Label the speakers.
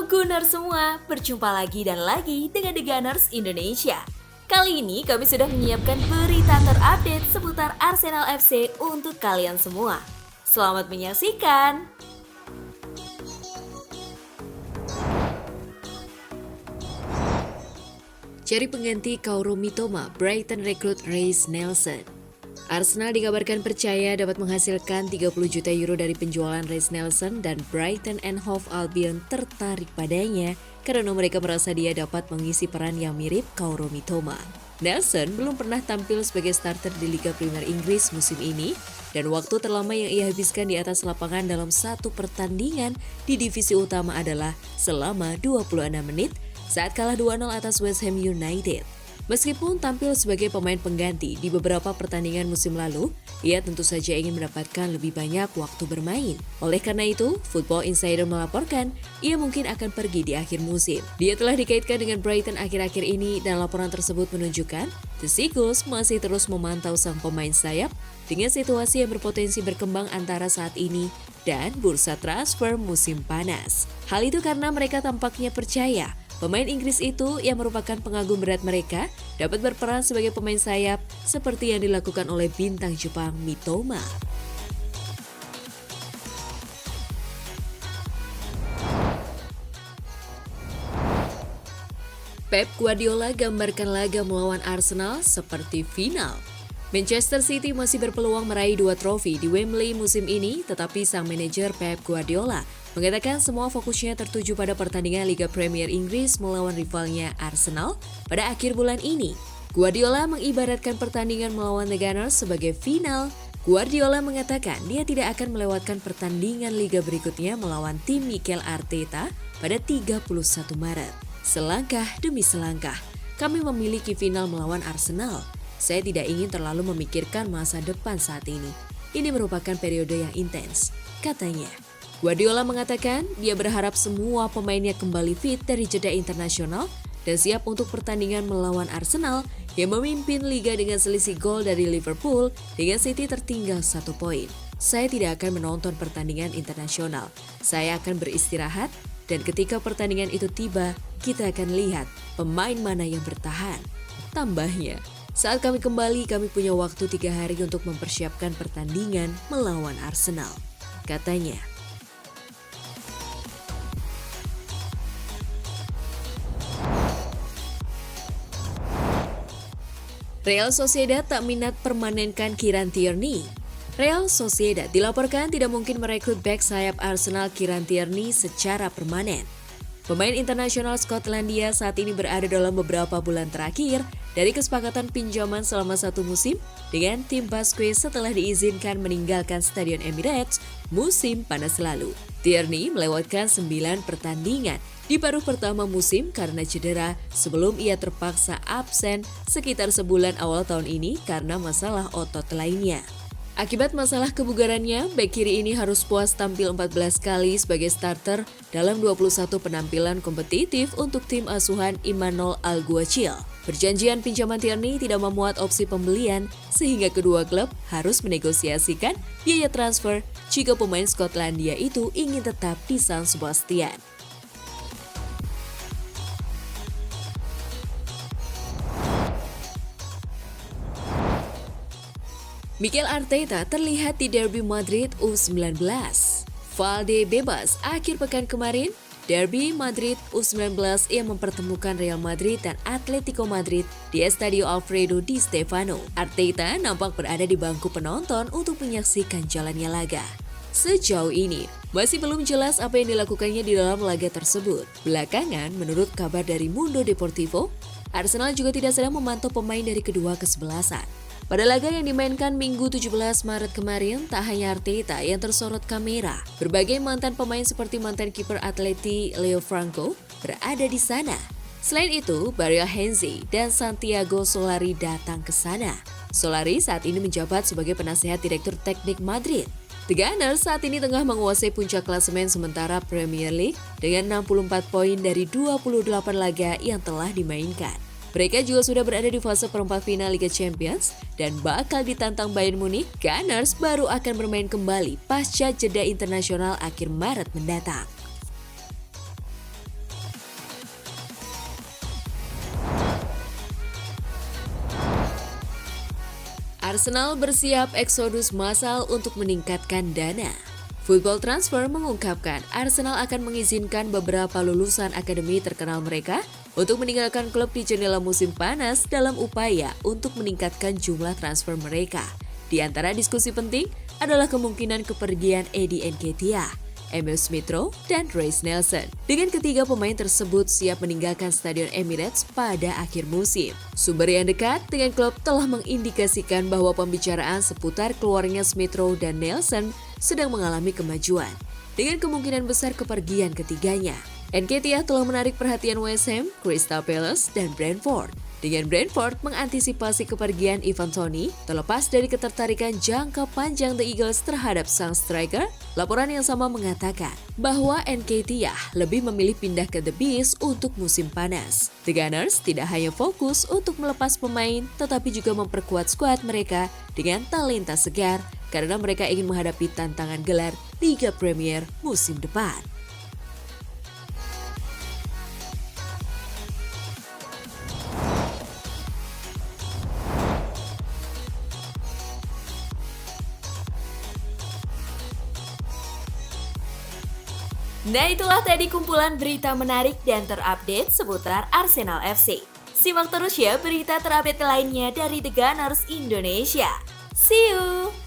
Speaker 1: Gunners semua, berjumpa lagi dan lagi dengan The Gunners Indonesia. Kali ini kami sudah menyiapkan berita terupdate seputar Arsenal FC untuk kalian semua. Selamat menyaksikan!
Speaker 2: Cari pengganti Kaoru Mitoma, Brighton rekrut Reiss Nelson. Arsenal dikabarkan percaya dapat menghasilkan 30 juta euro dari penjualan Reiss Nelson dan Brighton and Hove Albion tertarik padanya karena mereka merasa dia dapat mengisi peran yang mirip Kaoru Mitoma. Nelson belum pernah tampil sebagai starter di Liga Premier Inggris musim ini dan waktu terlama yang ia habiskan di atas lapangan dalam satu pertandingan di divisi utama adalah selama 26 menit saat kalah 2-0 atas West Ham United. Meskipun tampil sebagai pemain pengganti di beberapa pertandingan musim lalu, ia tentu saja ingin mendapatkan lebih banyak waktu bermain. Oleh karena itu, Football Insider melaporkan ia mungkin akan pergi di akhir musim. Dia telah dikaitkan dengan Brighton akhir-akhir ini dan laporan tersebut menunjukkan The Seagulls masih terus memantau sang pemain sayap dengan situasi yang berpotensi berkembang antara saat ini dan bursa transfer musim panas. Hal itu karena mereka tampaknya percaya pemain Inggris itu yang merupakan pengagum berat mereka dapat berperan sebagai pemain sayap seperti yang dilakukan oleh bintang Jepang Mitoma. Pep Guardiola gambarkan laga melawan Arsenal seperti final. Manchester City masih berpeluang meraih 2 trofi di Wembley musim ini, tetapi sang manajer Pep Guardiola mengatakan semua fokusnya tertuju pada pertandingan Liga Premier Inggris melawan rivalnya Arsenal pada akhir bulan ini. Guardiola mengibaratkan pertandingan melawan The Gunners sebagai final. Guardiola mengatakan dia tidak akan melewatkan pertandingan Liga berikutnya melawan tim Mikel Arteta pada 31 Maret. Selangkah demi selangkah, kami memiliki final melawan Arsenal. Saya tidak ingin terlalu memikirkan masa depan saat ini. Ini merupakan periode yang intens, katanya. Guardiola mengatakan dia berharap semua pemainnya kembali fit dari jeda internasional dan siap untuk pertandingan melawan Arsenal yang memimpin liga dengan selisih gol dari Liverpool dengan City tertinggal 1 poin. Saya tidak akan menonton pertandingan internasional. Saya akan beristirahat dan ketika pertandingan itu tiba, kita akan lihat pemain mana yang bertahan. Tambahnya, saat kami kembali, kami punya waktu 3 hari untuk mempersiapkan pertandingan melawan Arsenal, katanya. Real Sociedad tak minat permanenkan Kieran Tierney. Real Sociedad dilaporkan tidak mungkin merekrut bek sayap Arsenal Kieran Tierney secara permanen. Pemain internasional Skotlandia saat ini berada dalam beberapa bulan terakhir dari kesepakatan pinjaman selama 1 musim dengan tim Basque setelah diizinkan meninggalkan Stadion Emirates musim panas lalu. Tierney melewatkan 9 pertandingan di paruh pertama musim karena cedera sebelum ia terpaksa absen sekitar sebulan awal tahun ini karena masalah otot lainnya. Akibat masalah kebugarannya, bek kiri ini harus puas tampil 14 kali sebagai starter dalam 21 penampilan kompetitif untuk tim asuhan Imanol Alguacil. Perjanjian pinjaman Tierney tidak memuat opsi pembelian sehingga kedua klub harus menegosiasikan biaya transfer jika pemain Skotlandia itu ingin tetap di San Sebastian. Mikel Arteta terlihat di Derby Madrid U19. Valde bebas akhir pekan kemarin, Derby Madrid U19 yang mempertemukan Real Madrid dan Atletico Madrid di Estadio Alfredo Di Stefano. Arteta nampak berada di bangku penonton untuk menyaksikan jalannya laga. Sejauh ini, masih belum jelas apa yang dilakukannya di dalam laga tersebut. Belakangan, menurut kabar dari Mundo Deportivo, Arsenal juga tidak sedang memantau pemain dari kedua kesebelasan. Pada laga yang dimainkan Minggu 17 Maret kemarin, tak hanya Arteta yang tersorot kamera. Berbagai mantan pemain seperti mantan kiper Atleti Leo Franco berada di sana. Selain itu, Mario Henze dan Santiago Solari datang ke sana. Solari saat ini menjabat sebagai penasehat direktur teknik Madrid. The Gunners saat ini tengah menguasai puncak klasemen sementara Premier League dengan 64 poin dari 28 laga yang telah dimainkan. Mereka juga sudah berada di fase perempat final Liga Champions dan bakal ditantang Bayern Munich. Gunners baru akan bermain kembali pasca jeda internasional akhir Maret mendatang. Arsenal bersiap eksodus massal untuk meningkatkan dana. Football Transfer mengungkapkan Arsenal akan mengizinkan beberapa lulusan akademi terkenal mereka untuk meninggalkan klub di jendela musim panas dalam upaya untuk meningkatkan jumlah transfer mereka. Di antara diskusi penting adalah kemungkinan kepergian Eddie Nketiah, Emil Smith-Rowe, dan Reiss Nelson. Dengan ketiga pemain tersebut siap meninggalkan Stadion Emirates pada akhir musim. Sumber yang dekat dengan klub telah mengindikasikan bahwa pembicaraan seputar keluarnya Smith-Rowe dan Nelson sedang mengalami kemajuan, dengan kemungkinan besar kepergian ketiganya. Nketiah telah menarik perhatian West Ham, Crystal Palace, dan Brentford. Dengan Brentford mengantisipasi kepergian Ivan Toney, terlepas dari ketertarikan jangka panjang The Eagles terhadap sang striker, laporan yang sama mengatakan bahwa Nketiah lebih memilih pindah ke The Bees untuk musim panas. The Gunners tidak hanya fokus untuk melepas pemain, tetapi juga memperkuat skuad mereka dengan talenta segar karena mereka ingin menghadapi tantangan gelar Liga Premier musim depan.
Speaker 1: Nah, itulah tadi kumpulan berita menarik dan terupdate seputar Arsenal FC. Simak terus ya berita terupdate lainnya dari The Gunners Indonesia. See you!